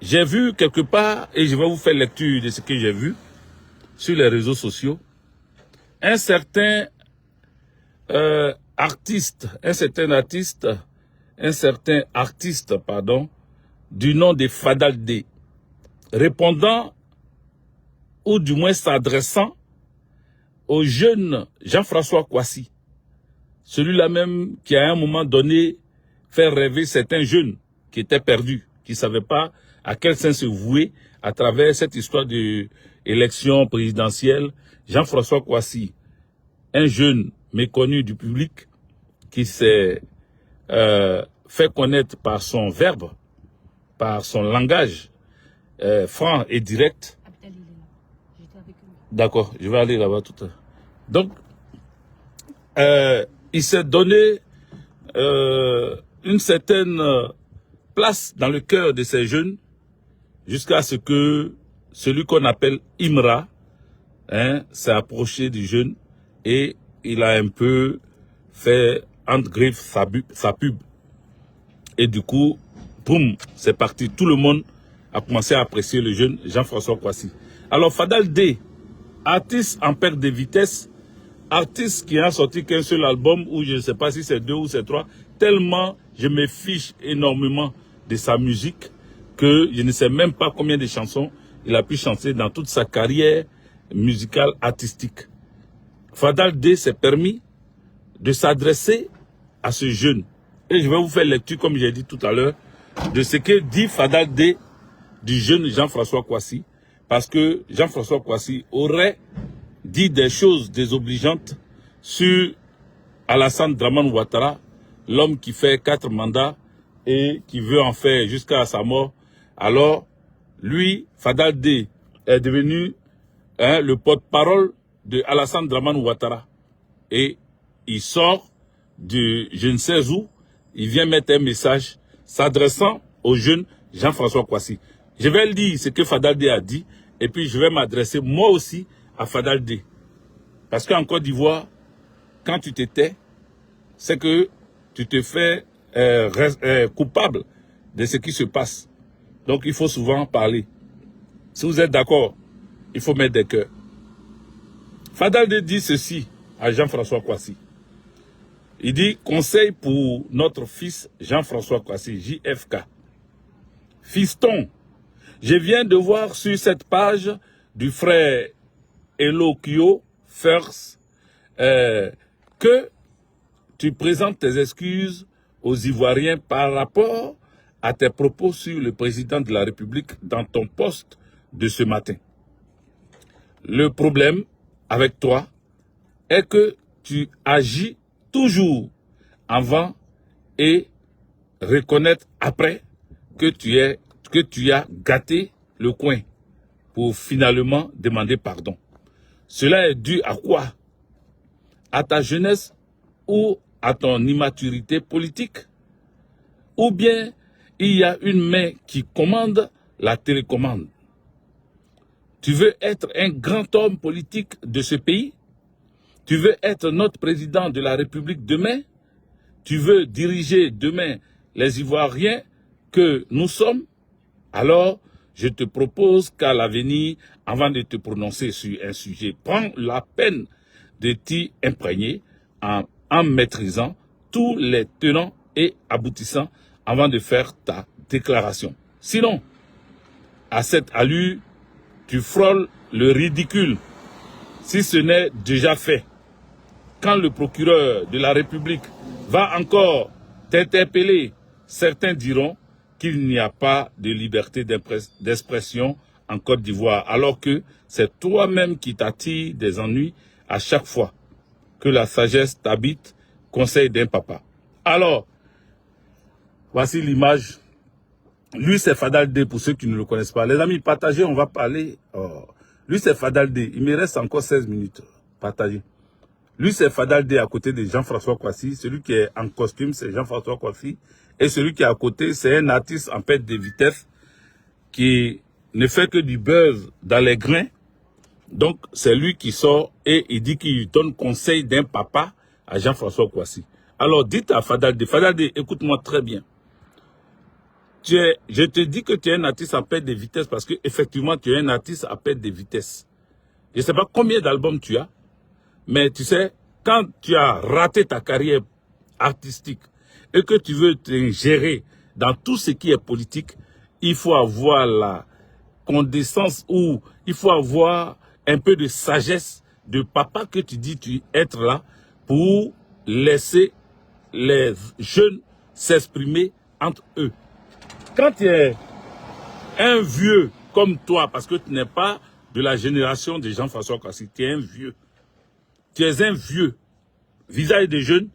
j'ai vu quelque part, et je vais vous faire lecture de ce que j'ai vu sur les réseaux sociaux, un certain artiste, du nom de Fadal D, répondant, ou du moins s'adressant au jeune Jean-François Kouassi, celui-là même qui à un moment donné fait rêver certains jeunes qui étaient perdus, qui ne savaient pas à quel sens se vouer à travers cette histoire d'élection présidentielle. Jean-François Kouassi, un jeune méconnu du public qui s'est fait connaître par son verbe, par son langage franc et direct. D'accord, je vais aller là-bas tout à l'heure. Donc, il s'est donné une certaine place dans le cœur de ces jeunes jusqu'à ce que celui qu'on appelle Imra s'est approché du jeune et il a un peu fait entre griffes sa pub. Et du coup, boum, c'est parti. Tout le monde a commencé à apprécier le jeune Jean-François Kouassi. Alors Fadal D, artiste en perte de vitesse, artiste qui n'a sorti qu'un seul album, ou je ne sais pas si c'est 2 ou c'est 3, tellement je me fiche énormément de sa musique que je ne sais même pas combien de chansons il a pu chanter dans toute sa carrière musicale artistique. Fadal D s'est permis de s'adresser à ce jeune. Et je vais vous faire lecture, comme j'ai dit tout à l'heure, de ce que dit Fadal D du jeune Jean-François Kouassi, parce que Jean-François Kouassi aurait dit des choses désobligeantes sur Alassane Dramane Ouattara, l'homme qui fait 4 mandats et qui veut en faire jusqu'à sa mort. Alors, lui, Fadal D, est devenu le porte-parole de Alassane Dramane Ouattara. Et il sort de je ne sais où, il vient mettre un message s'adressant au jeune Jean-François Kouassi. Je vais le dire ce que Fadal D a dit, et puis je vais m'adresser moi aussi à Fadal D. Parce qu'en Côte d'Ivoire, quand tu te tais, c'est que tu te fais coupable de ce qui se passe. Donc il faut souvent parler. Si vous êtes d'accord, il faut mettre des cœurs. Fadal D dit ceci à Jean-François Kouassi. Il dit « Conseil pour notre fils Jean-François Kouassi, JFK. Fiston, je viens de voir sur cette page du frère Eloquio First que tu présentes tes excuses aux Ivoiriens par rapport à tes propos sur le président de la République dans ton poste de ce matin. Le problème avec toi est que tu agis toujours avant et reconnaître après que tu as gâté le coin pour finalement demander pardon. Cela est dû à quoi? À ta jeunesse ou à ton immaturité politique? Ou bien il y a une main qui commande la télécommande? Tu veux être un grand homme politique de ce pays? Tu veux être notre président de la République demain? Tu veux diriger demain les Ivoiriens que nous sommes? Alors, je te propose qu'à l'avenir, avant de te prononcer sur un sujet, prends la peine de t'y imprégner en maîtrisant tous les tenants et aboutissants avant de faire ta déclaration. Sinon, à cette allure, tu frôles le ridicule, si ce n'est déjà fait. Quand le procureur de la République va encore t'interpeller, certains diront qu'il n'y a pas de liberté d'expression en Côte d'Ivoire, alors que c'est toi-même qui t'attires des ennuis à chaque fois que la sagesse t'habite, conseil d'un papa. Alors, voici l'image. Lui, c'est Fadal D, pour ceux qui ne le connaissent pas. Les amis, partagez, on va parler. Oh. Lui, c'est Fadal D. Il me reste encore 16 minutes. Partagez. Lui, c'est Fadal D à côté de Jean-François Kouassi. Celui qui est en costume, c'est Jean-François Kouassi. Et celui qui est à côté, c'est un artiste en perte de vitesse qui ne fait que du buzz dans les grains. Donc, c'est lui qui sort et il dit qu'il donne conseil d'un papa à Jean-François Kouassi. Alors, dites à Fadal D, écoute-moi très bien. Je te dis que tu es un artiste à perte de vitesse parce que effectivement tu es un artiste à perte de vitesse. Je ne sais pas combien d'albums tu as, mais tu sais, quand tu as raté ta carrière artistique et que tu veux te gérer dans tout ce qui est politique, il faut avoir la condescendance ou il faut avoir un peu de sagesse de papa que tu dis tu être là pour laisser les jeunes s'exprimer entre eux. Quand tu es un vieux comme toi, parce que tu n'es pas de la génération de Jean-François Kouassi, tu es un vieux. Tu es un vieux. Visage de jeune,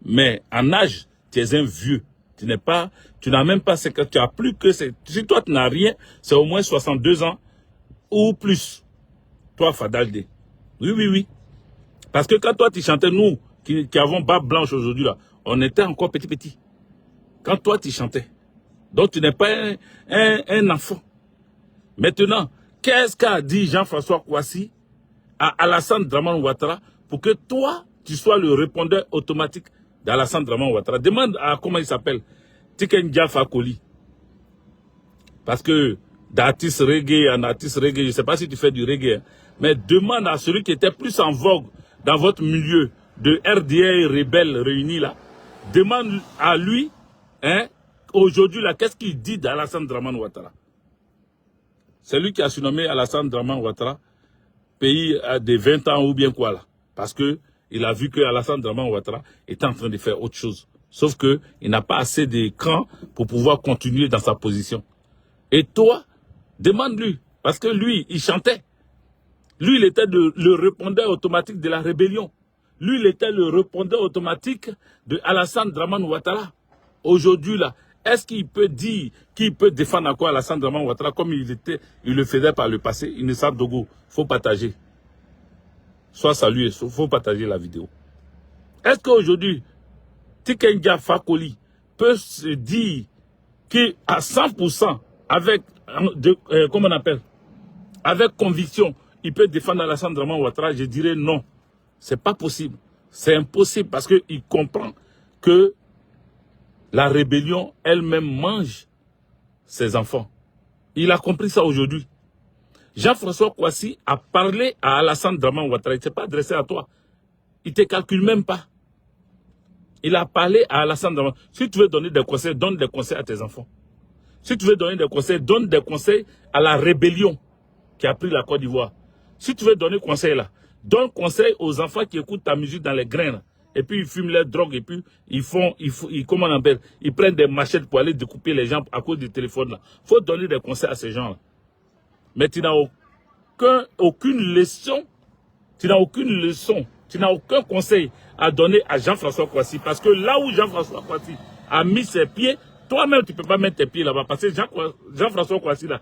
mais en âge, tu es un vieux. Tu n'as même pas tu as plus que si toi tu n'as rien, c'est au moins 62 ans ou plus. Toi, Fadaldé. Oui, oui, oui. Parce que quand toi tu chantais, nous, qui avons barbe blanche aujourd'hui là, on était encore petit. Quand toi tu chantais. Donc tu n'es pas un enfant. Maintenant, qu'est-ce qu'a dit Jean-François Kouassi à Alassane Dramane Ouattara pour que toi, tu sois le répondeur automatique d'Alassane Dramane Ouattara? Demande à comment il s'appelle, Tiken Jah Fakoly. Parce que d'artiste reggae en artiste reggae, je ne sais pas si tu fais du reggae, mais demande à celui qui était plus en vogue dans votre milieu de RDA rebelles réunis là, demande à lui, hein, aujourd'hui là, qu'est-ce qu'il dit d'Alassane Dramane Ouattara? C'est lui qui a surnommé Alassane Dramane Ouattara pays de 20 ans ou bien quoi là. Parce que il a vu que Alassane Dramane Ouattara est en train de faire autre chose. Sauf que il n'a pas assez de cran pour pouvoir continuer dans sa position. Et toi, demande-lui. Parce que lui, il chantait. Lui, il était le répondeur automatique de la rébellion. Lui, il était le répondeur automatique de Alassane Dramane Ouattara. Aujourd'hui là, est-ce qu'il peut dire qu'il peut défendre encore Alassane Dramane Ouattara comme il le faisait par le passé? Innocent Dogo, faut partager. Sois salué, faut partager la vidéo. Est-ce qu'aujourd'hui, Tiken Jah Fakoly peut se dire qu'à 100% avec, comment on appelle, avec conviction, il peut défendre Alassane Dramane Ouattara? Je dirais non. C'est pas possible. C'est impossible parce qu'il comprend que la rébellion elle-même mange ses enfants. Il a compris ça aujourd'hui. Jean-François Kouassi a parlé à Alassane Dramane Ouattara. Il ne s'est pas adressé à toi. Il ne te calcule même pas. Il a parlé à Alassane Dramane. Si tu veux donner des conseils, donne des conseils à tes enfants. Si tu veux donner des conseils, donne des conseils à la rébellion qui a pris la Côte d'Ivoire. Si tu veux donner conseil là, donne conseil aux enfants qui écoutent ta musique dans les grains. Et puis ils fument les drogues et puis comment on appelle, ils prennent des machettes pour aller découper les gens à cause du téléphone là. Il faut donner des conseils à ces gens là. Mais tu n'as aucune leçon, tu n'as aucun conseil à donner à Jean-François Kouassi. Parce que là où Jean-François Kouassi a mis ses pieds, toi-même tu ne peux pas mettre tes pieds là-bas. Parce que Jean-François Kouassi là,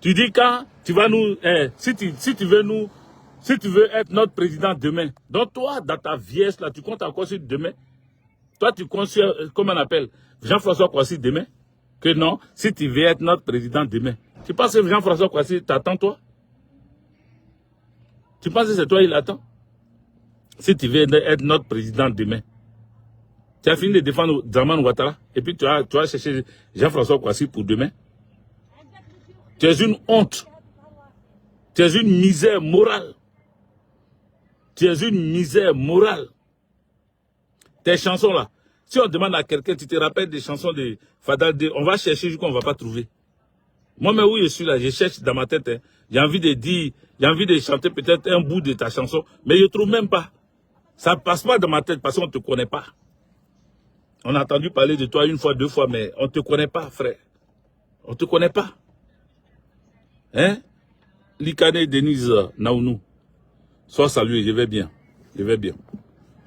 tu dis quand tu vas nous, si tu veux être notre président demain, donc toi, dans ta vieillesse là, tu comptes encore sur demain. Toi, tu comptes sur, comment on appelle, Jean-François Kouassi demain. Que non, si tu veux être notre président demain. Tu penses que Jean-François Kouassi t'attend toi? Tu penses que c'est toi il attend? Si tu veux être notre président demain. Tu as fini de défendre Dramane Ouattara et puis tu vas chercher Jean-François Kouassi pour demain. Tu es une honte. Tu es une misère morale. Tu es une misère morale. Tes chansons là, si on demande à quelqu'un, tu te rappelles des chansons de Fadaldé, on va chercher jusqu'à on ne va pas trouver. Moi-même où je suis là, je cherche dans ma tête. Hein. J'ai envie de dire, j'ai envie de chanter peut-être un bout de ta chanson, mais je ne trouve même pas. Ça ne passe pas dans ma tête parce qu'on ne te connaît pas. On a entendu parler de toi une fois, deux fois, mais on ne te connaît pas, frère. On ne te connaît pas. Hein? Likane Denise Naounou. Sois salué, je vais bien. Je vais bien.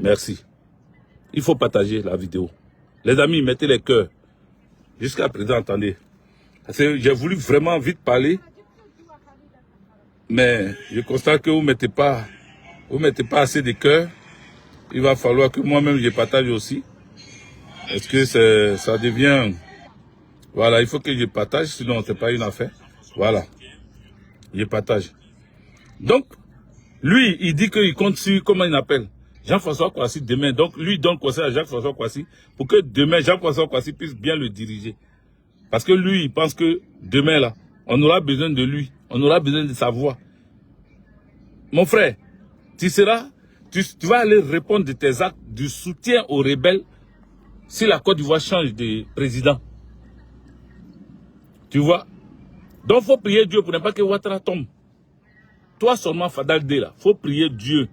Merci. Il faut partager la vidéo. Les amis, mettez les cœurs. Jusqu'à présent, attendez. J'ai voulu vraiment vite parler. Mais je constate que vous ne mettez pas assez de cœur. Il va falloir que moi-même je partage aussi. Est-ce que ça devient... Voilà, il faut que je partage, sinon ce n'est pas une affaire. Voilà. Je partage. Donc, lui, il dit qu'il compte sur, comment il appelle, Jean-François Kouassi demain, donc lui donne conseil à Jacques-François Kouassi pour que demain Jacques-François Kouassi puisse bien le diriger. Parce que lui, il pense que demain là, on aura besoin de lui, on aura besoin de sa voix. Mon frère, tu vas aller répondre de tes actes du soutien aux rebelles si la Côte d'Ivoire change de président. Tu vois? Donc il faut prier Dieu pour ne pas que Ouattara tombe. Toi seulement Fadal Dela, il faut prier Dieu.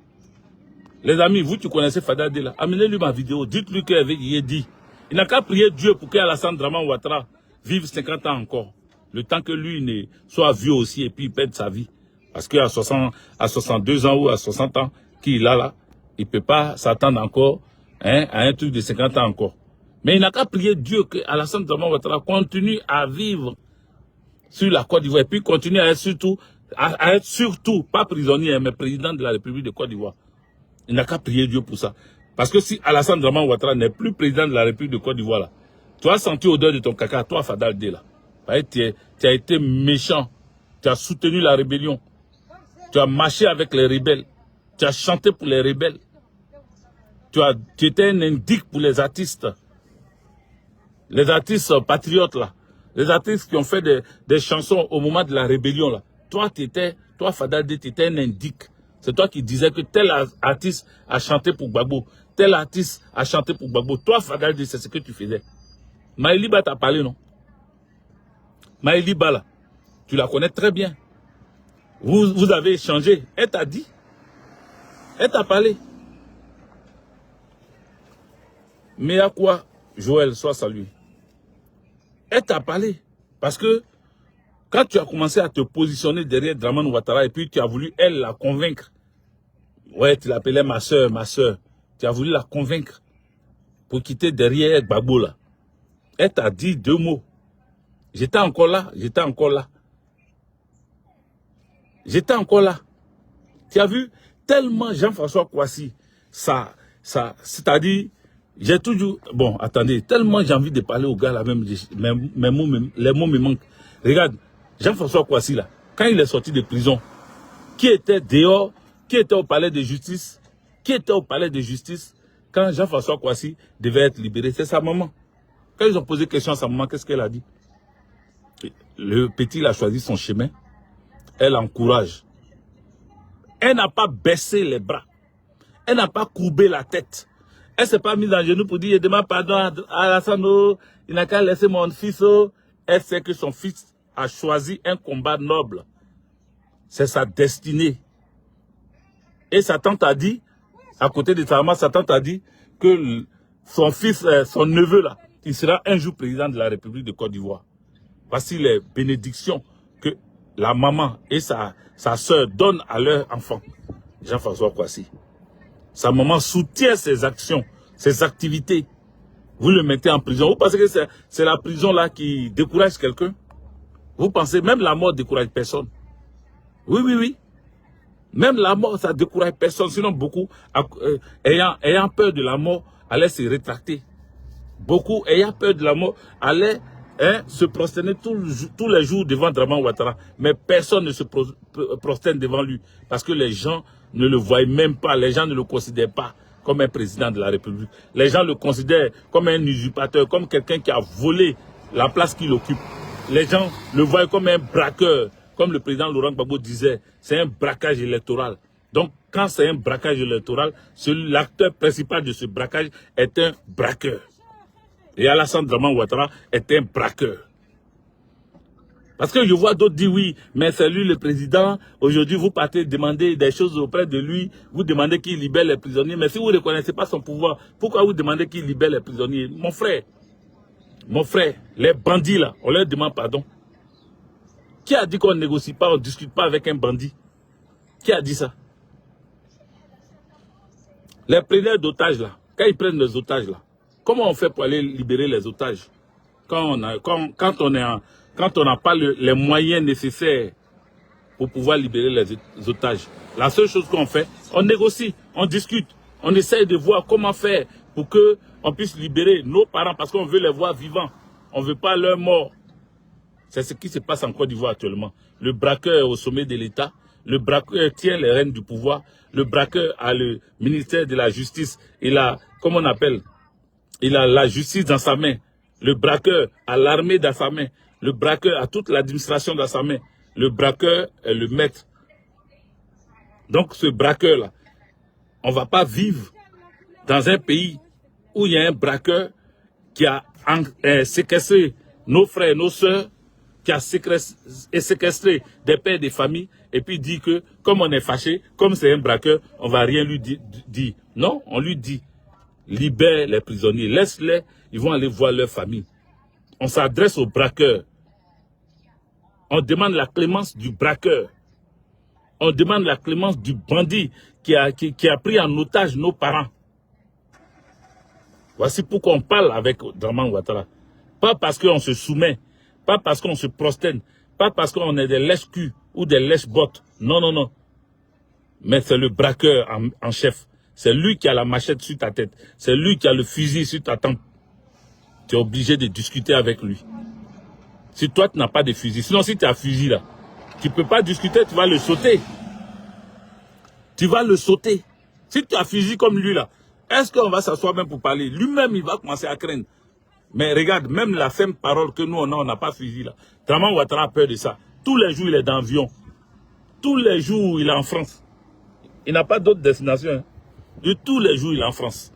Les amis, vous qui connaissez Fadal Dela, amenez-lui ma vidéo, dites-lui qu'il est dit. Il n'a qu'à prier Dieu pour qu'Alassane Draman Ouattara vive 50 ans encore. Le temps que lui ne soit vieux aussi et puis il perde sa vie. Parce qu'à 62 ans ou à 60 ans qu'il a là, il ne peut pas s'attendre encore à un truc de 50 ans encore. Mais il n'a qu'à prier Dieu que Alassane Draman Ouattara continue à vivre sur la Côte d'Ivoire et puis continue à être surtout, pas prisonnier, mais président de la République de Côte d'Ivoire. Il n'a qu'à prier Dieu pour ça. Parce que si Alassane Draman Ouattara n'est plus président de la République de Côte d'Ivoire, là, tu as senti l'odeur de ton caca, toi, Fadal Dela. Tu as été méchant. Tu as soutenu la rébellion. Tu as marché avec les rebelles. Tu as chanté pour les rebelles. Tu étais un indique pour les artistes. Les artistes patriotes, là. Les artistes qui ont fait des chansons au moment de la rébellion, là. Toi, Fadal Dela, tu étais un indique. C'est toi qui disais que tel artiste a chanté pour Gbagbo. Tel artiste a chanté pour Gbagbo. Toi, Fadal Dela, c'est ce que tu faisais. Maëliba t'a parlé, non? Maëliba, là, tu la connais très bien. Vous avez échangé. Elle t'a dit. Elle t'a parlé. Mais à quoi, Joël, sois salué. Elle t'a parlé. Parce que quand tu as commencé à te positionner derrière Draman Ouattara et puis tu as voulu, elle, la convaincre. Ouais, tu l'appelais ma soeur, ma soeur. Tu as voulu la convaincre pour quitter derrière Gbagbo, là. Elle t'a dit 2 mots. J'étais encore là, j'étais encore là. J'étais encore là. Tu as vu, tellement Jean-François Kouassi, c'est-à-dire, j'ai toujours, bon, attendez, tellement j'ai envie de parler au gars là, même les mots me manquent. Regarde, Jean-François Kouassi là, quand il est sorti de prison, qui était dehors, qui était au palais de justice, quand Jean-François Kouassi devait être libéré, c'est sa maman. Quand ils ont posé question à sa maman, qu'est-ce qu'elle a dit? Le petit il a choisi son chemin. Elle encourage. Elle n'a pas baissé les bras. Elle n'a pas courbé la tête. Elle ne s'est pas mise en genoux pour dire, demande pardon à Alassane, il n'a qu'à laisser mon fils. Elle sait que son fils a choisi un combat noble. C'est sa destinée. Et sa tante a dit, à côté de sa maman, sa tante a dit que son fils, son neveu là, il sera un jour président de la République de Côte d'Ivoire. Voici les bénédictions que la maman et sa soeur donnent à leur enfant, Jean-François Kouassi. Sa maman soutient ses actions, ses activités. Vous le mettez en prison. Vous pensez que c'est la prison là qui décourage quelqu'un? Vous pensez même la mort décourage personne? Oui, oui, oui. Même la mort, ça décourage personne. Sinon, beaucoup, ayant peur de la mort, allaient se rétracter. Beaucoup, ayant peur de la mort, allaient se prosterner tous les jours devant Draman Ouattara. Mais personne ne se prosterne devant lui. Parce que les gens ne le voient même pas. Les gens ne le considèrent pas comme un président de la République. Les gens le considèrent comme un usurpateur, comme quelqu'un qui a volé la place qu'il occupe. Les gens le voient comme un braqueur. Comme le président Laurent Gbagbo disait, c'est un braquage électoral. Donc, quand c'est un braquage électoral, l'acteur principal de ce braquage est un braqueur. Et Alassane Draman Ouattara est un braqueur. Parce que je vois d'autres dire oui, mais c'est lui le président. Aujourd'hui, vous partez demander des choses auprès de lui. Vous demandez qu'il libère les prisonniers. Mais si vous ne reconnaissez pas son pouvoir, pourquoi vous demandez qu'il libère les prisonniers? Mon frère, les bandits là, on leur demande pardon. Qui a dit qu'on ne négocie pas, on ne discute pas avec un bandit? Qui a dit ça? Les preneurs d'otages là, quand ils prennent les otages là, comment on fait pour aller libérer les otages? Quand on n'a pas les moyens nécessaires pour pouvoir libérer les otages. La seule chose qu'on fait, on négocie, on discute, on essaye de voir comment faire pour qu'on puisse libérer nos parents parce qu'on veut les voir vivants. On ne veut pas leur mort. C'est ce qui se passe en Côte d'Ivoire actuellement. Le braqueur est au sommet de l'État, Le braqueur tient les rênes du pouvoir. Le braqueur a le ministère de la justice. Il a, comment on appelle, il a la justice dans sa main. Le braqueur a l'armée dans sa main. Le braqueur a toute l'administration dans sa main. Le braqueur est le maître. Donc ce braqueur-là, on ne va pas vivre dans un pays où il y a un braqueur qui a séquestré nos frères, nos sœurs, qui a séquestré des pères des familles, et puis dit que, comme on est fâché, comme c'est un braqueur, on ne va rien lui dire. Non, on lui dit, libère les prisonniers, laisse-les, ils vont aller voir leur famille. On s'adresse aux braqueurs. On demande la clémence du braqueur. On demande la clémence du bandit qui a pris en otage nos parents. Voici pourquoi on parle avec Dramane Ouattara. Pas parce qu'on se soumet, pas parce qu'on se prosterne, pas parce qu'on est des lèches-culs ou des lèches-bottes. Non, non, non. Mais c'est le braqueur en chef. C'est lui qui a la machette sur ta tête. C'est lui qui a le fusil sur ta tempe. Tu es obligé de discuter avec lui. Si toi, tu n'as pas de fusil. Sinon, si tu as un fusil là, tu ne peux pas discuter, tu vas le sauter. Tu vas le sauter. Si tu as un fusil comme lui là, est-ce qu'on va s'asseoir même pour parler? Lui-même, il va commencer à craindre. Mais regarde, même la simple parole que nous, on n'a pas fusil là. Dramane Ouattara a peur de ça. Tous les jours, il est dans l'avion. Tous les jours, il est en France. Il n'a pas d'autre destination. Hein. De tous les jours, il est en France.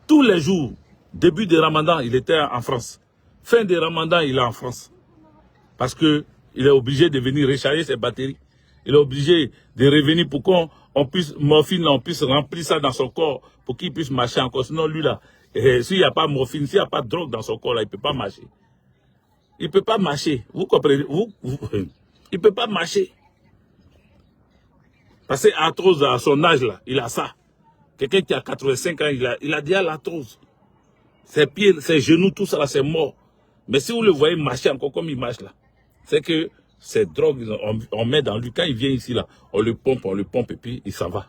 Tous les jours, début de Ramadan, il était en France. Fin de Ramadan, il est en France. Parce qu'il est obligé de venir recharger ses batteries. Il est obligé de revenir pour qu'on puisse, morphine, on puisse remplir ça dans son corps pour qu'il puisse marcher encore. Sinon, lui là, s'il n'y a pas morphine, s'il n'y a pas de drogue dans son corps là, il ne peut pas marcher. Il ne peut pas marcher. Vous comprenez? Il ne peut pas marcher. Parce que arthrose à son âge là, il a ça. Quelqu'un qui a 85 ans, il a déjà l'arthrose. Ses pieds, ses genoux, tout ça là, c'est mort. Mais si vous le voyez marcher encore comme il marche là, c'est que ces drogues, on met dans lui. Quand il vient ici là, on le pompe et puis il s'en va.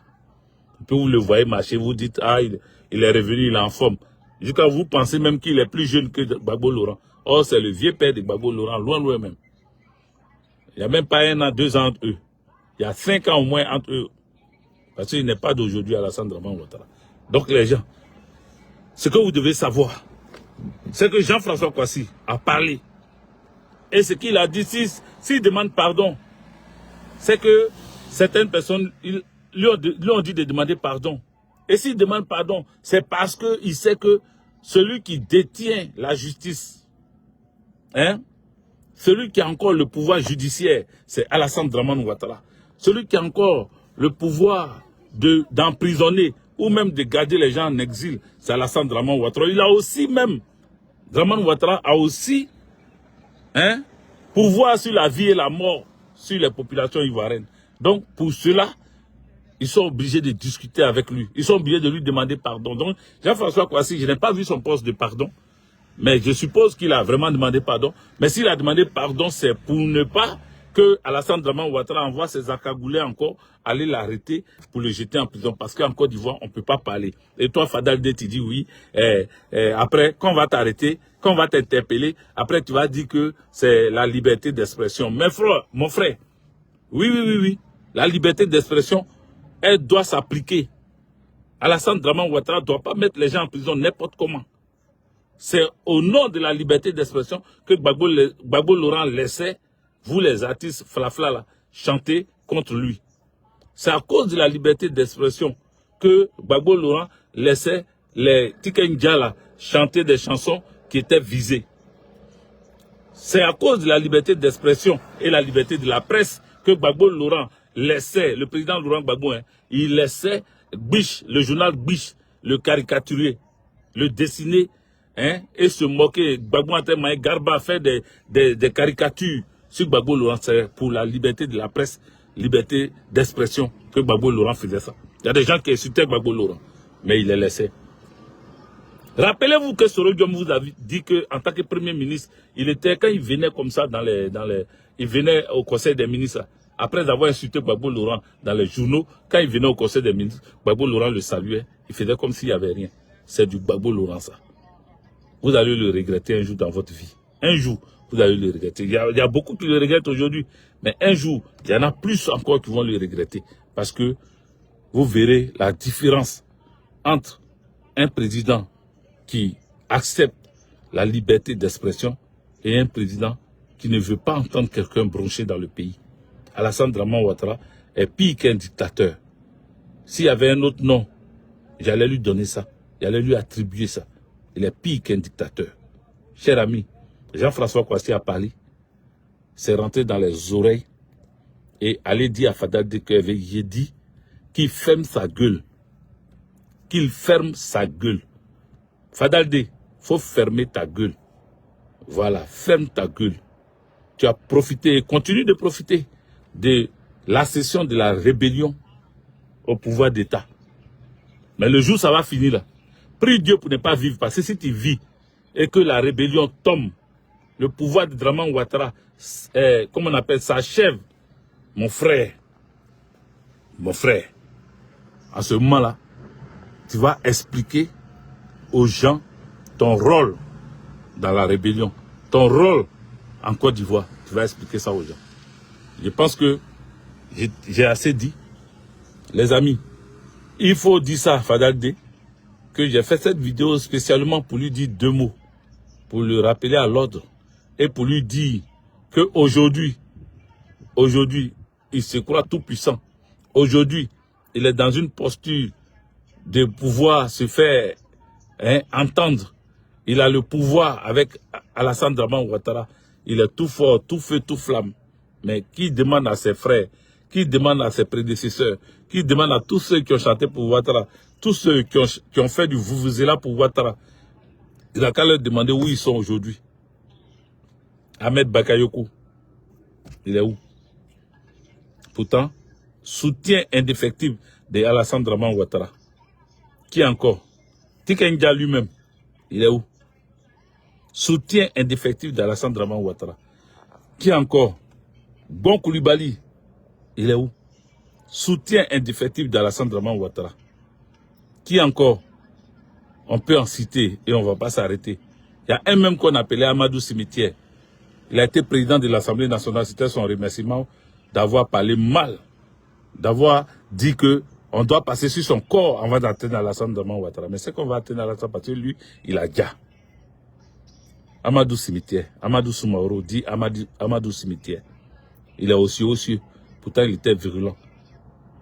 Et puis vous le voyez marcher, vous dites, ah, il est revenu, il est en forme. Jusqu'à vous pensez même qu'il est plus jeune que Gbagbo Laurent. Or, c'est le vieux père de Gbagbo Laurent, loin, loin même. Il n'y a même pas 1 an, 2 ans entre eux. Il y a 5 ans au moins entre eux. Parce qu'il n'est pas d'aujourd'hui Alassane Dramane Ouattara. Donc les gens, ce que vous devez savoir, c'est que Jean-François Kouassi a parlé. Et ce qu'il a dit, s'il demande pardon, c'est que certaines personnes lui ont dit de demander pardon. Et s'il demande pardon, c'est parce qu'il sait que celui qui détient la justice, hein, celui qui a encore le pouvoir judiciaire, c'est Alassane Dramane Ouattara. Celui qui a encore le pouvoir d'emprisonner ou même de garder les gens en exil, c'est Alassane Dramane Ouattara. Il a aussi même, Dramane Ouattara a aussi, hein, pouvoir sur la vie et la mort sur les populations ivoiriennes. Donc, pour cela, ils sont obligés de discuter avec lui. Ils sont obligés de lui demander pardon. Donc, Jean-François Kouassi, je n'ai pas vu son poste de pardon, mais je suppose qu'il a vraiment demandé pardon. Mais s'il a demandé pardon, c'est pour ne pas que Alassane Dramane Ouattara envoie ses accagoulés encore aller l'arrêter pour le jeter en prison. Parce qu'en Côte d'Ivoire, on ne peut pas parler. Et toi, Fadal D, tu dis oui. Après, quand on va t'arrêter, quand on va t'interpeller, après tu vas dire que c'est la liberté d'expression. Mais frère, mon frère, oui. La liberté d'expression, elle doit s'appliquer. Alassane Dramane Ouattara ne doit pas mettre les gens en prison n'importe comment. C'est au nom de la liberté d'expression que Gbagbo Laurent laissait, vous les artistes flafla là, chanter contre lui. C'est à cause de la liberté d'expression que Gbagbo Laurent laissait les Tikenja là chanter des chansons qui étaient visées. C'est à cause de la liberté d'expression et la liberté de la presse que Gbagbo Laurent laissait, le président Laurent Gbagbo, hein, il laissait Biche, le journal Biche, le caricaturer, le dessiner, hein, et se moquer. Gbagbo Antemaï Garba fait des caricatures sur Gbagbo Laurent. C'est pour la liberté de la presse, liberté d'expression que Gbagbo Laurent faisait ça. Il y a des gens qui insultaient Gbagbo Laurent, mais il les laissait. Rappelez-vous que Soro Diom vous a dit qu'en tant que Premier ministre, il était, quand il venait comme ça il venait au Conseil des ministres, après avoir insulté Gbagbo Laurent dans les journaux, quand il venait au Conseil des ministres, Gbagbo Laurent le saluait, il faisait comme s'il n'y avait rien. C'est du Gbagbo Laurent ça. Vous allez le regretter un jour dans votre vie. Un jour, vous allez le regretter. Il y a beaucoup qui le regrettent aujourd'hui. Mais un jour, il y en a plus encore qui vont le regretter. Parce que vous verrez la différence entre un président qui accepte la liberté d'expression et un président qui ne veut pas entendre quelqu'un broncher dans le pays. Alassane Draman Ouattara est pire qu'un dictateur. S'il y avait un autre nom, j'allais lui donner ça. J'allais lui attribuer ça. Il est pire qu'un dictateur. Cher ami, Jean-François Kouassi a parlé. C'est rentré dans les oreilles et allait dire à Fadaldé que j'ai dit qu'il ferme sa gueule. Qu'il ferme sa gueule. Fadaldé, faut fermer ta gueule. Voilà, ferme ta gueule. Tu as profité et continue de profiter de l'accession de la rébellion au pouvoir d'État. Mais le jour, ça va finir là. Prie Dieu pour ne pas vivre, parce que si tu vis et que la rébellion tombe, le pouvoir de Draman Ouattara, comment on appelle ça, s'achève, mon frère, en ce moment-là, tu vas expliquer aux gens ton rôle dans la rébellion, ton rôle en Côte d'Ivoire. Tu vas expliquer ça aux gens. Je pense que j'ai assez dit. Les amis, il faut dire ça à Fadaldé, que j'ai fait cette vidéo spécialement pour lui dire 2 mots, pour le rappeler à l'ordre et pour lui dire qu'aujourd'hui, il se croit tout puissant. Aujourd'hui, il est dans une posture de pouvoir se faire entendre. Il a le pouvoir avec Alassane Draman Ouattara. Il est tout fort, tout feu, tout flamme. Mais qui demande à ses frères, qui demande à ses prédécesseurs, qui demande à tous ceux qui ont chanté pour Ouattara, tous ceux qui ont fait du vuvuzela pour Ouattara, il a qu'à leur demander où ils sont aujourd'hui. Ahmed Bakayoko, il est où? Pourtant, soutien indéfectible de Alassane Draman Ouattara. Qui encore? Tikenja lui-même, il est où? Soutien indéfectible d'Alassane Draman Ouattara. Qui encore? Bon Koulibaly, il est où? Soutien indéfectible d'Alassane Draman Ouattara. Qui encore? On peut en citer et on ne va pas s'arrêter. Il y a un même qu'on appelait Amadou Cimetière. Il a été président de l'Assemblée nationale. C'était son remerciement d'avoir parlé mal, d'avoir dit que on doit passer sur son corps avant d'atteindre Alassane Draman Ouattara. Mais c'est qu'on va atteindre Alassane parce que lui, il a déjà. Amadou Cimetière, Amadou Soumaoro dit Amadou Cimetière. Il est aussi aux cieux. Pourtant, il était virulent.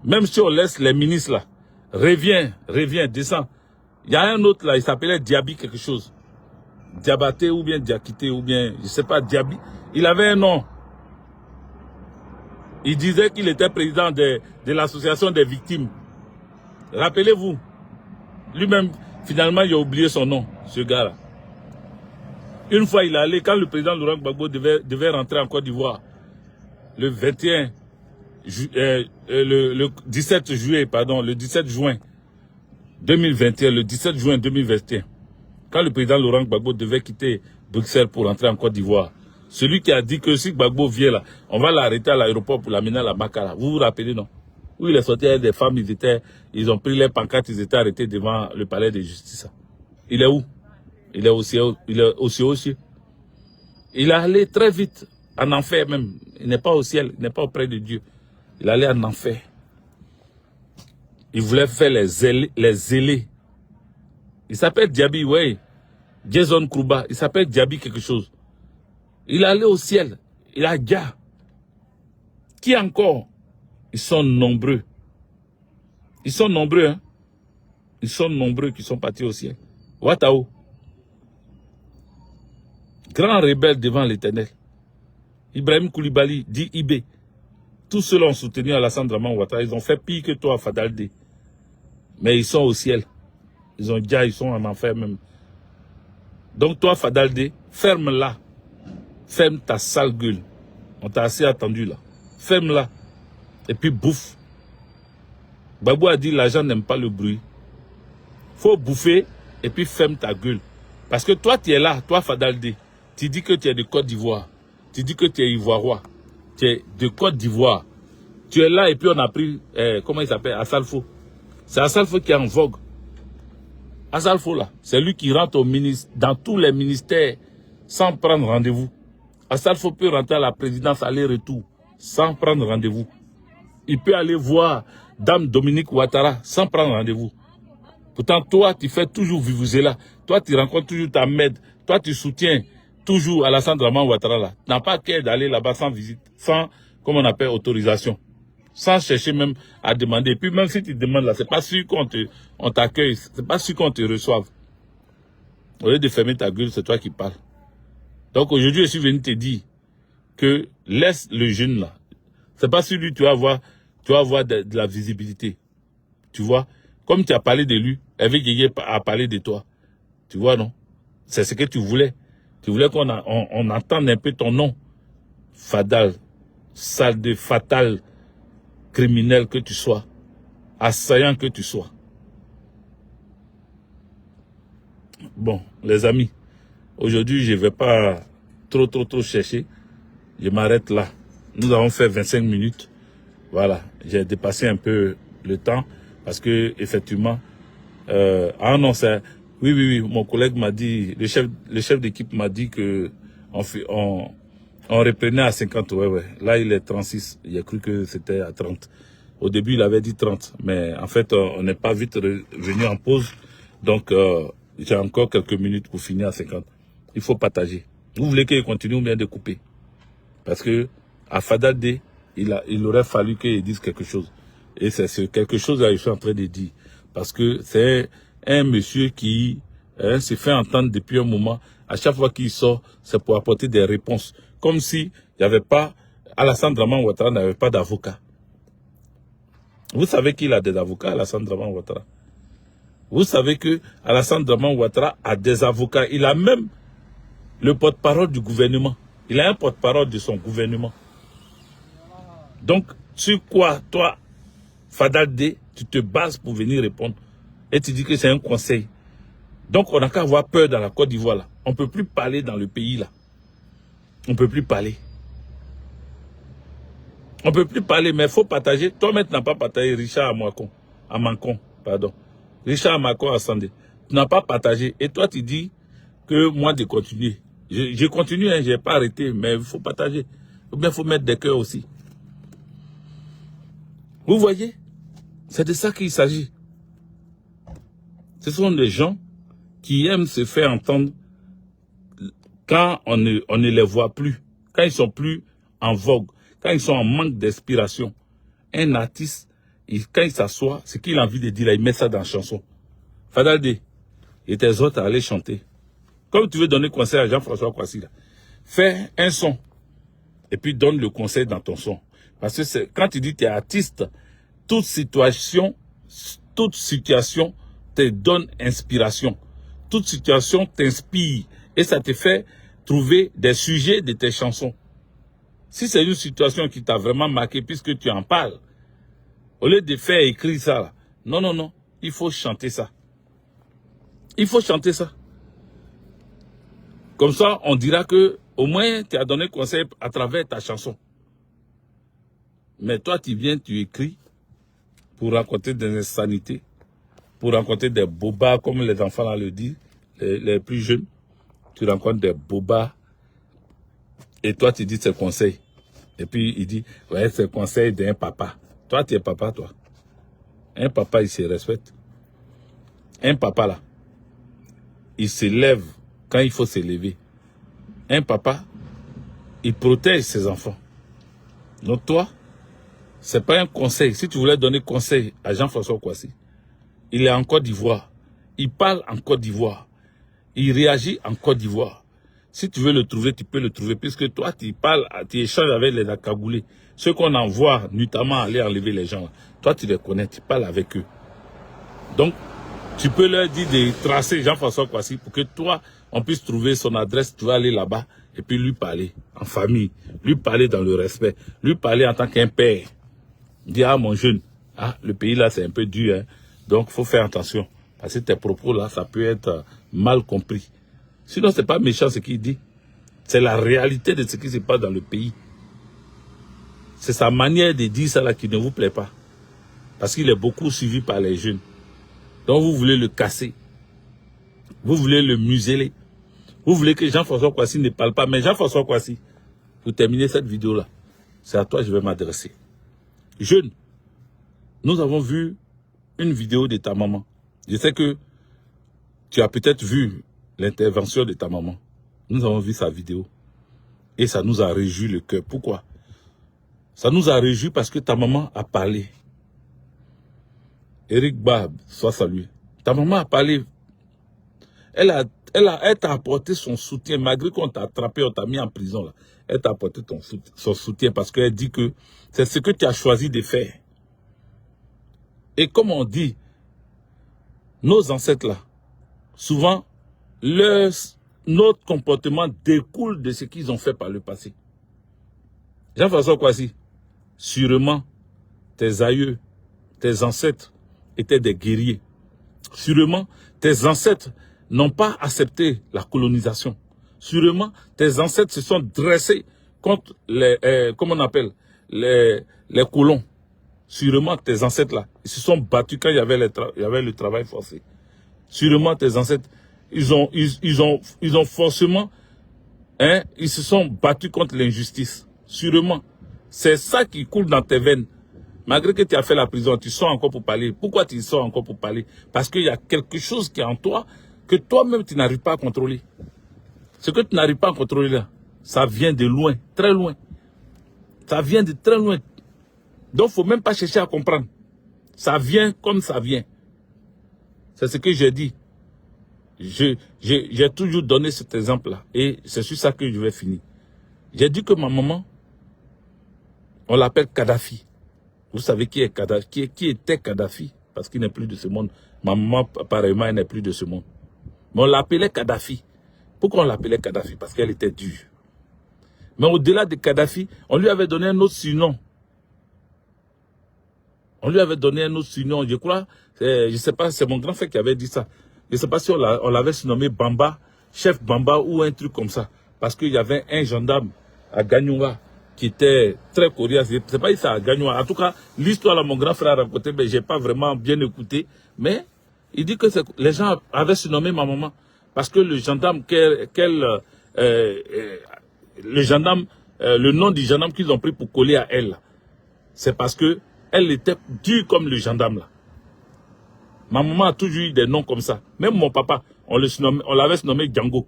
Même si on laisse les ministres là, reviens, descends. Il y a un autre là, il s'appelait Diaby quelque chose. Diabaté ou bien Diakité ou bien, je ne sais pas, Diaby. Il avait un nom. Il disait qu'il était président de l'association des victimes. Rappelez-vous. Lui-même, finalement, il a oublié son nom, ce gars-là. Une fois, il est allé, quand le président Laurent Gbagbo devait rentrer en Côte d'Ivoire, le 17 juin 2021, le 17 juin 2021, quand le président Laurent Gbagbo devait quitter Bruxelles pour rentrer en Côte d'Ivoire, celui qui a dit que si Gbagbo vient là, on va l'arrêter à l'aéroport pour l'amener à la Makala. Vous vous rappelez, non? Où il est sorti avec des femmes, ils ont pris les pancartes, ils étaient arrêtés devant le palais de justice. Il est où? Il est aussi au ciel. Il est allé très vite, en enfer même. Il n'est pas au ciel, il n'est pas auprès de Dieu. Il allait en enfer. Il voulait faire les zélés. Il s'appelle Diaby, oui. Jason Krouba, il s'appelle Diaby quelque chose. Il est allé au ciel. Il a déjà. Qui encore? Ils sont nombreux. Ils sont nombreux, hein. Ils sont nombreux qui sont partis au ciel. Ouattao. Grand rebelle devant l'Éternel. Ibrahim Koulibaly, dit Ibé. Tous ceux-là ont soutenu Alassane Draman Ouattara. Ils ont fait pire que toi, Fadaldé. Mais ils sont au ciel. Ils sont en enfer même. Donc toi, Fadaldé, ferme-la. Ferme ta sale gueule. On t'a assez attendu là. Ferme-la. Et puis bouffe. Babou a dit l'argent n'aime pas le bruit. Faut bouffer et puis ferme ta gueule. Parce que toi, tu es là, toi, Fadaldé. Tu dis que tu es de Côte d'Ivoire. Tu dis que tu es ivoirois. Tu es de Côte d'Ivoire. Tu es là et puis on a pris, comment il s'appelle, Assalfo. C'est Assalfo qui est en vogue. Assalfo là, c'est lui qui rentre au ministre, dans tous les ministères sans prendre rendez-vous. Assalfo peut rentrer à la présidence aller-retour sans prendre rendez-vous. Il peut aller voir Dame Dominique Ouattara sans prendre rendez-vous. Pourtant, toi, tu fais toujours Vuvuzela. Toi, tu rencontres toujours ta maître. Toi, tu soutiens toujours Alassane Dramane Ouattara là. Tu n'as pas qu'à d'aller là-bas sans visite, sans, comme on appelle, autorisation. Sans chercher même à demander. Et puis même si tu demandes là, c'est pas sûr qu'on t'accueille, c'est pas sûr qu'on te reçoive. Au lieu de fermer ta gueule, c'est toi qui parles. Donc aujourd'hui, je suis venu te dire que laisse le jeune là. C'est pas sûr que tu vas avoir de la visibilité. Tu vois, comme tu as parlé de lui, Hervé Guégué a parlé de toi. Tu vois, non? C'est ce que tu voulais. Tu voulais qu'on on entende un peu ton nom. Fadal, sale de fatal, criminel que tu sois, assaillant que tu sois. Bon, les amis, aujourd'hui, je ne vais pas trop chercher. Je m'arrête là. Nous avons fait 25 minutes. Voilà, j'ai dépassé un peu le temps parce que effectivement, ah non, c'est oui, mon collègue m'a dit, le chef d'équipe m'a dit que on reprenait à 50, ouais. Là, il est 36. Il a cru que c'était à 30. Au début, il avait dit 30, mais en fait, on n'est pas vite revenu en pause. Donc, j'ai encore quelques minutes pour finir à 50. Il faut partager. Vous voulez qu'il continue ou bien de couper? Parce que à Fadal D, il aurait fallu qu'il dise quelque chose. Et c'est ce quelque chose là que je suis en train de dire. Parce que c'est un monsieur qui se fait entendre depuis un moment. À chaque fois qu'il sort, c'est pour apporter des réponses. Comme si il n'y avait pas, Alassane Dramane Ouattara n'avait pas d'avocat. Vous savez qu'il a des avocats, Alassane Dramane Ouattara. Vous savez que Alassane Dramane Ouattara a des avocats. Il a même le porte-parole du gouvernement. Il a un porte-parole de son gouvernement. Donc, sur quoi, toi, Fadal D, tu te bases pour venir répondre et tu dis que c'est un conseil. Donc, on n'a qu'à avoir peur dans la Côte d'Ivoire là. On ne peut plus parler dans le pays là. On ne peut plus parler. On ne peut plus parler, mais il faut partager. Toi, maintenant, tu n'as pas partagé Richard Amancon, pardon. Richard Amancon à Sandé. Tu n'as pas partagé. Et toi, tu dis que moi, de continuer. Je continue, hein, je n'ai pas arrêté, mais il faut partager. Ou bien il faut mettre des cœurs aussi. Vous voyez? C'est de ça qu'il s'agit. Ce sont des gens qui aiment se faire entendre quand on ne les voit plus, quand ils sont plus en vogue, quand ils sont en manque d'inspiration. Un artiste, quand il s'assoit, ce qu'il a envie de dire, là, il met ça dans la chanson. Fadal D, et tes autres à aller chanter. Comme tu veux donner conseil à Jean-François Kouassi, là, fais un son et puis donne le conseil dans ton son. Parce que quand tu dis que tu es artiste, toute situation te donne inspiration. Toute situation t'inspire et ça te fait trouver des sujets de tes chansons. Si c'est une situation qui t'a vraiment marqué puisque tu en parles, au lieu de faire écrire ça, là, non, il faut chanter ça. Il faut chanter ça. Comme ça, on dira que au moins tu as donné conseil à travers ta chanson. Mais toi, tu viens, tu écris pour raconter des insanités, pour raconter des bobas, comme les enfants là le disent, les plus jeunes. Tu rencontres des bobas et toi, tu dis c'est conseil. Et puis, il dit, ouais, c'est conseil d'un papa. Toi, tu es papa, toi. Un papa, il se respecte. Un papa, là, il se lève quand il faut se lever. Un papa, il protège ses enfants. Donc toi, c'est pas un conseil. Si tu voulais donner conseil à Jean-François Kouassi, il est en Côte d'Ivoire. Il parle en Côte d'Ivoire. Il réagit en Côte d'Ivoire. Si tu veux le trouver, tu peux le trouver. Puisque toi, tu parles, tu échanges avec les Akagoulés. Ceux qu'on envoie notamment aller enlever les gens. Toi, tu les connais, tu parles avec eux. Donc, tu peux leur dire de tracer Jean-François Kouassi pour que toi, on puisse trouver son adresse. Tu vas aller là-bas et puis lui parler en famille. Lui parler dans le respect. Lui parler en tant qu'un père. Dire, ah mon jeune, ah, le pays là c'est un peu dur. Hein. Donc, il faut faire attention. Parce que tes propos là, ça peut être mal compris. Sinon, c'est pas méchant ce qu'il dit. C'est la réalité de ce qui se passe dans le pays. C'est sa manière de dire ça là qui ne vous plaît pas. Parce qu'il est beaucoup suivi par les jeunes. Donc vous voulez le casser. Vous voulez le museler. Vous voulez que Jean-François Kouassi ne parle pas. Mais Jean-François Kouassi, pour terminer cette vidéo-là, c'est à toi que je vais m'adresser. Jeune, nous avons vu une vidéo de ta maman. Je sais que tu as peut-être vu l'intervention de ta maman. Nous avons vu sa vidéo. Et ça nous a réjoui le cœur. Pourquoi? Ça nous a réjoui parce que ta maman a parlé. Eric Bab, sois salué. Ta maman a parlé. Elle t'a apporté son soutien, malgré qu'on t'a attrapé, on t'a mis en prison là. Elle t'a apporté son soutien parce qu'elle dit que c'est ce que tu as choisi de faire. Et comme on dit, nos ancêtres là, souvent, notre comportement découle de ce qu'ils ont fait par le passé. Jean-François Kouassi, sûrement, tes aïeux, tes ancêtres étaient des guerriers. Sûrement, tes ancêtres n'ont pas accepté la colonisation. Sûrement, tes ancêtres se sont dressés contre les, comment on appelle, les colons. Sûrement, tes ancêtres là, ils se sont battus quand il y avait le travail forcé. Sûrement, tes ancêtres, ils ont forcément, ils se sont battus contre l'injustice. Sûrement, c'est ça qui coule dans tes veines. Malgré que tu as fait la prison, tu sors encore pour parler. Pourquoi tu sors encore pour parler? Parce qu'il y a quelque chose qui est en toi que toi-même tu n'arrives pas à contrôler. Ce que tu n'arrives pas à contrôler là, ça vient de loin, très loin. Ça vient de très loin. Donc, il ne faut même pas chercher à comprendre. Ça vient comme ça vient. C'est ce que j'ai dit. J'ai toujours donné cet exemple-là. Et c'est sur ça que je vais finir. J'ai dit que ma maman, on l'appelle Kadhafi. Vous savez qui est Kadhafi, qui était Kadhafi? Parce qu'il n'est plus de ce monde. Ma maman, apparemment, elle n'est plus de ce monde. Mais on l'appelait Kadhafi. Pourquoi on l'appelait Kadhafi? Parce qu'elle était dure. Mais au-delà de Kadhafi, on lui avait donné un autre surnom. On lui avait donné un autre surnom, je crois, je ne sais pas, c'est mon grand frère qui avait dit ça. Je ne sais pas si on l'avait surnommé Bamba, chef Bamba ou un truc comme ça. Parce qu'il y avait un gendarme à Gagnoua qui était très coriace. Je ne sais pas si c'est à Gagnoua. En tout cas, l'histoire, là, mon grand frère a raconté, mais je n'ai pas vraiment bien écouté. Mais il dit que les gens avaient surnommé ma maman. Parce que le gendarme, le nom du gendarme qu'ils ont pris pour coller à elle, c'est parce que elle était dure comme le gendarme là. Ma maman a toujours eu des noms comme ça. Même mon papa, on l'avait surnommé Django.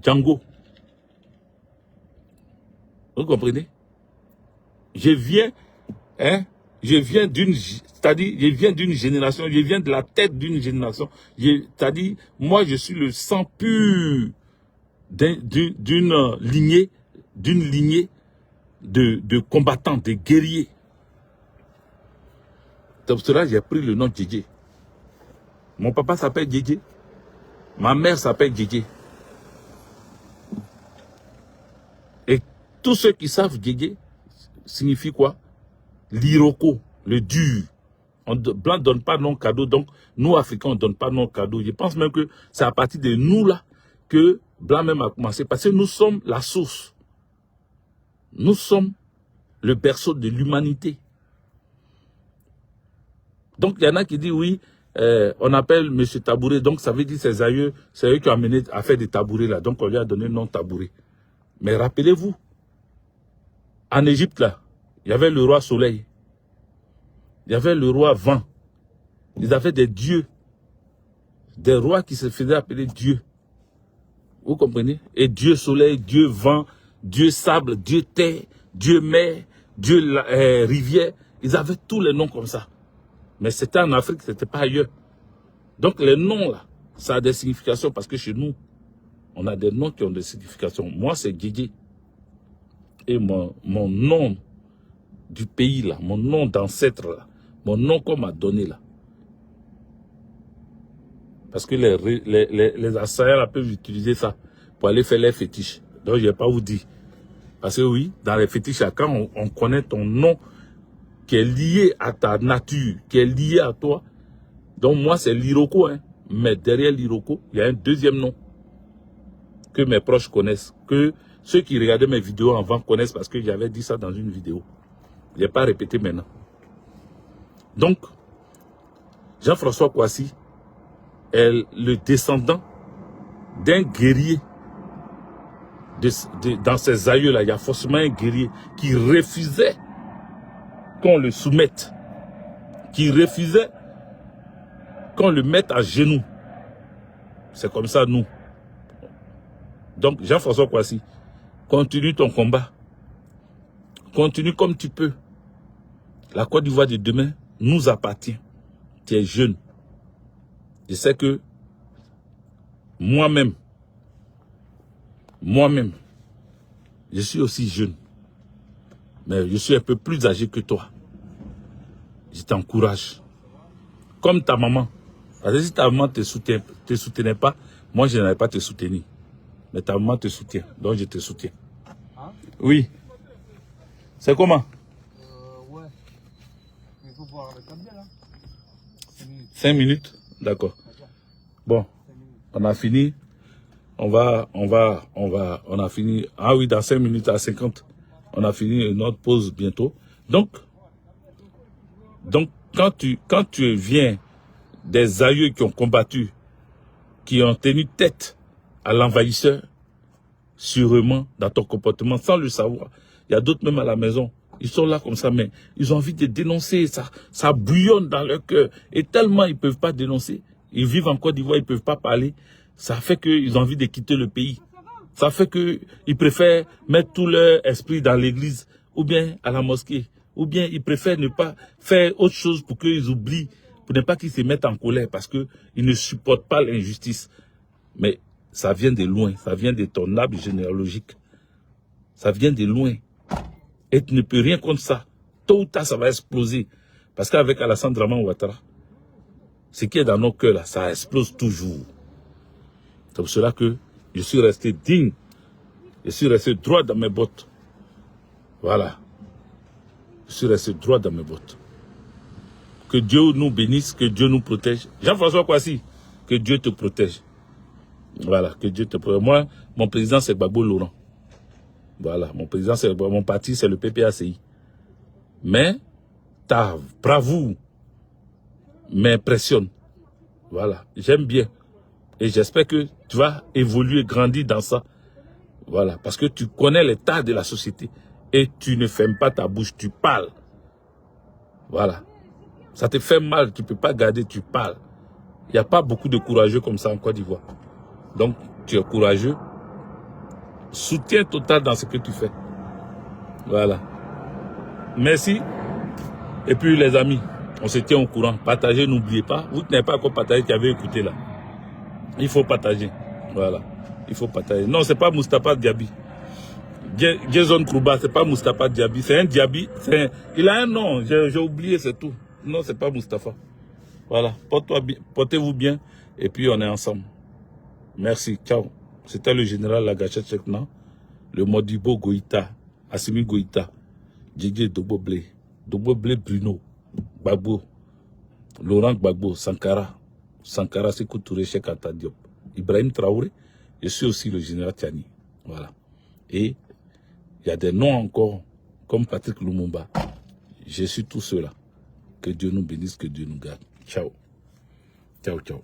Django. Vous comprenez? Je viens d'une génération, je viens de la tête d'une génération. C'est-à-dire, moi je suis le sang pur d'une lignée de combattants, de guerriers. Donc cela, j'ai pris le nom Djidji. Mon papa s'appelle Djidji. Ma mère s'appelle Djidji. Et tous ceux qui savent Djidji signifie quoi? L'Iroko, le dur. Blanc ne donne pas non cadeau, donc nous Africains on ne donne pas non cadeau. Je pense même que c'est à partir de nous là que Blanc même a commencé. Parce que nous sommes la source. Nous sommes le berceau de l'humanité. Donc, il y en a qui disent, oui, on appelle M. Tabouré, donc ça veut dire ses aïeux, c'est eux qui ont amené à faire des tabourés là, donc on lui a donné le nom Tabouré. Mais rappelez-vous, en Égypte là, il y avait le roi Soleil, il y avait le roi Vent, ils avaient des dieux, des rois qui se faisaient appeler dieux. Vous comprenez? Et Dieu Soleil, Dieu Vent, Dieu Sable, Dieu Terre, Dieu Mer, Dieu Rivière, ils avaient tous les noms comme ça. Mais c'était en Afrique, c'était pas ailleurs. Donc les noms là, ça a des significations parce que chez nous, on a des noms qui ont des significations. Moi, c'est Djidji. Et mon nom du pays là, mon nom d'ancêtre là, mon nom qu'on m'a donné là. Parce que les assaillants peuvent utiliser ça pour aller faire les fétiches. Donc je ne vais pas vous dire. Parce que oui, dans les fétiches, quand on connaît ton nom, qui est lié à ta nature, qui est lié à toi. Donc moi, c'est l'Iroko. Hein. Mais derrière l'Iroko, il y a un deuxième nom que mes proches connaissent, que ceux qui regardaient mes vidéos avant connaissent parce que j'avais dit ça dans une vidéo. Je n'ai pas répété maintenant. Donc, Jean-François Kouassi est le descendant d'un guerrier dans ces aïeux-là, il y a forcément un guerrier qui refusait qu'on le soumette, qui refusait qu'on le mette à genoux. C'est comme ça, nous. Donc, Jean-François Kouassi, continue ton combat. Continue comme tu peux. La Côte d'Ivoire de demain nous appartient. Tu es jeune. Je sais que moi-même, je suis aussi jeune. Mais je suis un peu plus âgé que toi. Je t'encourage. Comme ta maman. Parce que si ta maman ne te soutenait pas, moi je n'allais pas te soutenir. Mais ta maman te soutient. Donc je te soutiens. Hein? Oui. C'est comment? Ouais. Il faut voir le combien là? 5 minutes. D'accord. Bon. On a fini. On a fini. Ah oui, dans 5 minutes à 50. On a fini notre pause bientôt. Donc quand tu viens des aïeux qui ont combattu, qui ont tenu tête à l'envahisseur, sûrement dans ton comportement, sans le savoir. Il y a d'autres même à la maison. Ils sont là comme ça, mais ils ont envie de dénoncer. Ça bouillonne dans leur cœur. Et tellement ils ne peuvent pas dénoncer. Ils vivent en Côte d'Ivoire, ils ne peuvent pas parler. Ça fait qu'ils ont envie de quitter le pays. Ça fait qu'ils préfèrent mettre tout leur esprit dans l'église ou bien à la mosquée. Ou bien ils préfèrent ne pas faire autre chose pour qu'ils oublient, pour ne pas qu'ils se mettent en colère parce qu'ils ne supportent pas l'injustice. Mais ça vient de loin, ça vient de ton arbre généalogique. Ça vient de loin. Et tu ne peux rien contre ça. Tôt ou tard, ça va exploser. Parce qu'avec Alassane Dramane Ouattara, ce qui est dans nos cœurs, là, ça explose toujours. C'est pour cela que je suis resté digne. Je suis resté droit dans mes bottes. Voilà. Je suis resté droit dans mes bottes. Que Dieu nous bénisse, que Dieu nous protège. Jean-François Kouassi, que Dieu te protège. Voilà, que Dieu te protège. Moi, mon président, c'est Gbagbo Laurent. Voilà, mon parti, c'est le PPACI. Mais ta bravoure m'impressionne. Voilà, j'aime bien. Et j'espère que tu vas évoluer, grandir dans ça. Voilà, parce que tu connais l'état de la société. Et tu ne fermes pas ta bouche, tu parles. Voilà. Ça te fait mal, tu ne peux pas garder, tu parles. Il n'y a pas beaucoup de courageux comme ça en Côte d'Ivoire. Donc, tu es courageux. Soutien total dans ce que tu fais. Voilà. Merci. Et puis les amis, on se tient au courant. Partagez, n'oubliez pas. Vous n'avez pas encore partagé, qui avez écouté là. Il faut partager. Voilà. Il faut partager. Non, ce n'est pas Moustapha Diaby. Jason Krouba, ce n'est pas Moustapha Diaby. C'est un Diaby. Il a un nom. J'ai oublié, c'est tout. Non, ce n'est pas Moustapha. Voilà. Portez-vous bien. Et puis on est ensemble. Merci. Ciao. C'était le général Lagachet Chekna, le Modibo Goïta, Assimi Goïta, Didier Doboblé Bruno, Gbagbo, Laurent Gbagbo, Sankara Sékou Touré, Cheikh Anta Diop, Ibrahim Traoré, je suis aussi le général Tiani. Voilà. Et il y a des noms encore, comme Patrick Lumumba. Je suis tout cela. Que Dieu nous bénisse, que Dieu nous garde. Ciao. Ciao, ciao.